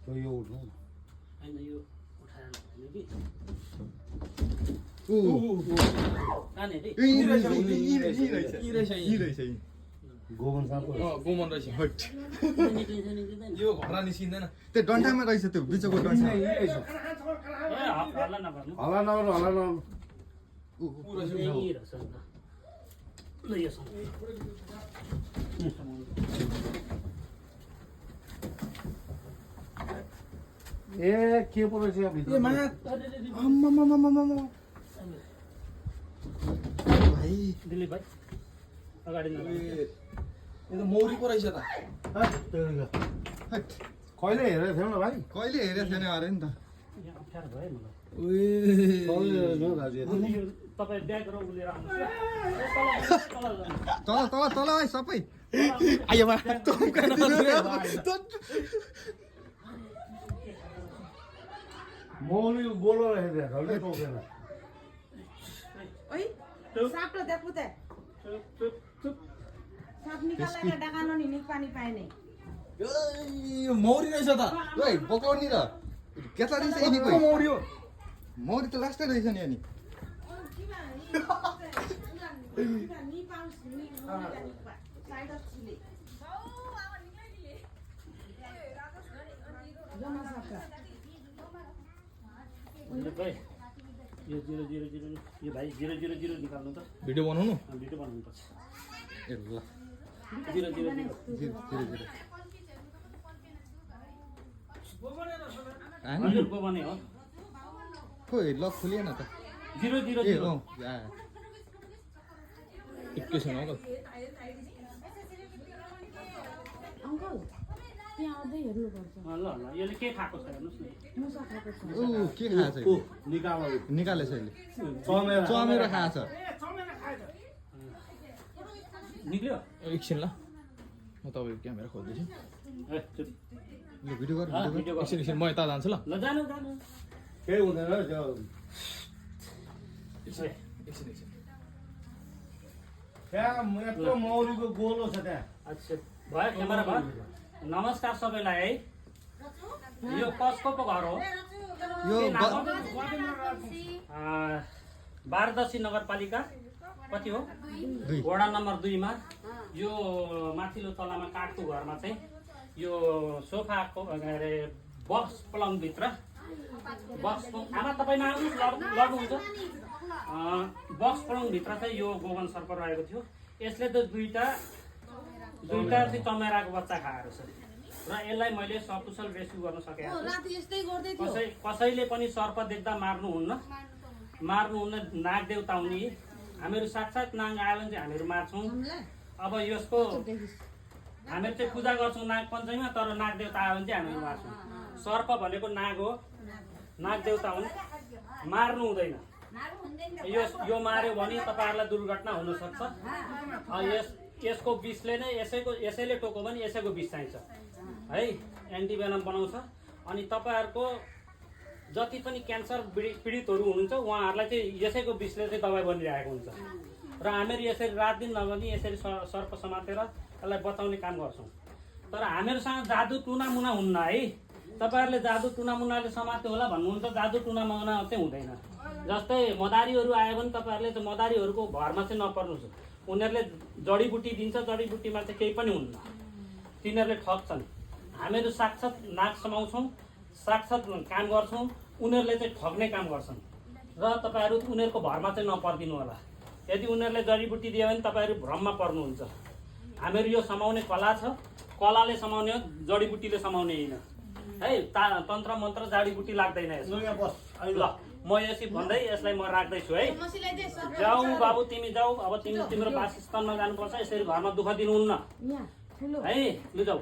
यो उठ्नु हैन यो उठाएर हैन कि काने रे गोमन साँपको गोमन रहेछ हट निक्लिँदैन यो घरा निस्किँदैन त्यो डन्ठामा रहेछ त्यो बिचको डन्ठा ए हल्ला नगर्नु हला नगर्नु यही रहेछ नि त ल यो सँग ए के पो रहेछ यहाँ भित्र भाइ दिलीप भाइ अगाडि यो त मौरी पो रहेछ त हट कहिले हेरेको थियौ न भाइ कहिले हेरेको थिएन अरे नि त अप्ठ्यारो भयो मलाई कहिले हेरेको दाजु यो तपाईँ ब्याग र उलेर आउनुहोस् ल तल तल तल है सबै आयो बा मौली बोलो रहेछ त्यहाँ झल्कै टोकेन ओइ साप र देखु त साप निकालेर डाकानो नि पानी पाए नै यो मौरी रहेछ त ओइ पकाउनी त केटा रहेछ यिनी कोही मौरी हो मौरी त लास्टै रहेछ नि अनि नि पाउस नि साइड अफ चिले जमा साप दिलीप भाइ यो 000 यो भाइ 000 निकाल्नु त भिडियो बनाउनु भिडियो बनाउनु पर्छ ए ल 000 हजुरको बने हो खोइ लक खुलिएन त 000 ए अँ एकैछिन हो अङ्कल त्यहाँ अझै हेर्नुपर्छ ल ल यसले के खाएको छ हेर्नुहोस् न मुसा खाएको छ ऊ के खाएछ यो? निकाल्नु निकालेछ यसले चमेर चमेर खाएछ निक्ल्यो एकछिन ल म तपाईँको क्यामेरा खोल्दैछु ए चुप ल भिडियो गर भिडियो भिडियो गर। गर एकछिन म यता जान्छु ल ल जानु जानु केही हुँदैन त्यो एकछिन एकछिन त्यहाँ यत्रो मौरीको गोलो छ त्यहाँ अच्छा भयो क्यामेरा भयो नमस्कार सबैलाई है यो कसको पो घर हो यो के नाम हो? बारदशी नगरपालिका कति हो दुई वडा नम्बर 2 मा यो माथिल्लो तलामा काठको घरमा चाहिँ यो सोफाको अरे बक्स पलङभित्र बक्स आमा तपाईँ लड्नुहुन्छ बक्स पलङभित्र चाहिँ यो गोवन सर्प रहेको थियो यसले त दुईटा चाहिँ चमेराको बच्चा खाएको छ र यसलाई मैले सकुशल रेस्क्यु गर्न सकेको छु कसैले पनि सर्प देख्दा मार्नुहुन्न नाग देवता हुने हामीहरू साक्षात् नाग आयो भने चाहिँ हामीहरू मार्छौँ अब यसको हामीहरू चाहिँ पूजा गर्छौँ नाग पञ्चमीमा तर नाग देवता आयो भने चाहिँ हामीहरू मार्छौँ सर्प भनेको नाग हो नाग देवता हुन् मार्नु हुँदैन यो मार्यो भने तपाईँहरूलाई दुर्घटना हुनसक्छ यसको विषले नै यसैले टोक्यो भने यसैको विष चाहिन्छ है एन्टिभेनम बनाउँछ अनि तपाईँहरूको जति पनि क्यान्सर पीडितहरू हुनुहुन्छ उहाँहरूलाई चाहिँ यसैको विषले चाहिँ दबाई बनिरहेको हुन्छ र हामीहरू यसरी रात दिन नगरी यसरी सर्प समातेर यसलाई बचाउने काम गर्छौँ तर हामीहरूसँग जादु टुनामुना हुन्न है तपाईँहरूले जादु टुनामुनाले समात्यो होला भन्नुहुन्छ जादु टुनामुना चाहिँ हुँदैन जस्तै मदारीहरू आयो भने तपाईँहरूले चाहिँ मदारीहरूको भरमा चाहिँ नपर्नुहोस् उनीहरूले जडीबुटी दिन्छ जडीबुटीमा चाहिँ केही पनि हुन्न तिनीहरूले ठग्छन् हामीहरू साक्षात् नाक समाउँछौँ साक्षात् काम गर्छौँ उनीहरूले चाहिँ ठग्ने काम गर्छन् र तपाईँहरू उनीहरूको भरमा चाहिँ नपर्दिनु होला यदि उनीहरूले जडीबुटी दियो भने तपाईँहरू भ्रममा पर्नुहुन्छ हामीहरू यो समाउने कला छ कलाले समाउने हो जडीबुटीले समाउने होइन है तन्त्र मन्त्र जडीबुटी लाग्दैन यसमा ल म यसरी भन्दै यसलाई म राख्दैछु है जाऊ बाबु तिमी जाऊ अब तिम्रो वासस्थानमा जानुपर्छ यसरी घरमा दुःख दिनुहुन्न है लु जाऊ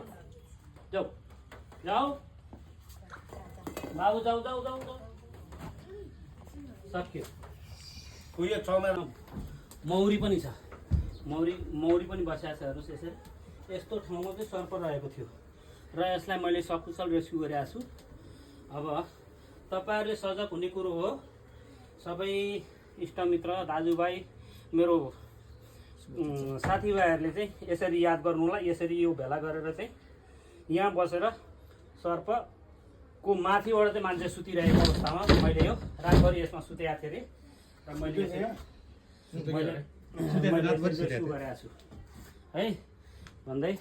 जाऊ जाऊ बाबु जाऊ जाऊ जाऊ जाऊ सक्यो उयो चमेर मौरी पनि छ मौरी पनि बसिरहेको छ हेर्नुहोस् यसरी यस्तो ठाउँमा चाहिँ सर्प रहेको थियो र यसलाई मैले सकुशल रेस्क्यु गरिरहेको छु अब तपाईहरुले सजग हुने कुरो हो सबै इष्टमित्र दाजुभाइ मेरो साथीभाइहरुले चाहिँ यसरी याद गर्नु होला यसरी यो भेला गरेर चाहिँ यहाँ बसेर सर्प को माथिबाट चाहिँ मान्छे सुतिरहेको अवस्थामा मैले यो रातभरि यसमा सुतेको थिएँ अरे र मैले यसो गरेको छु है भन्दै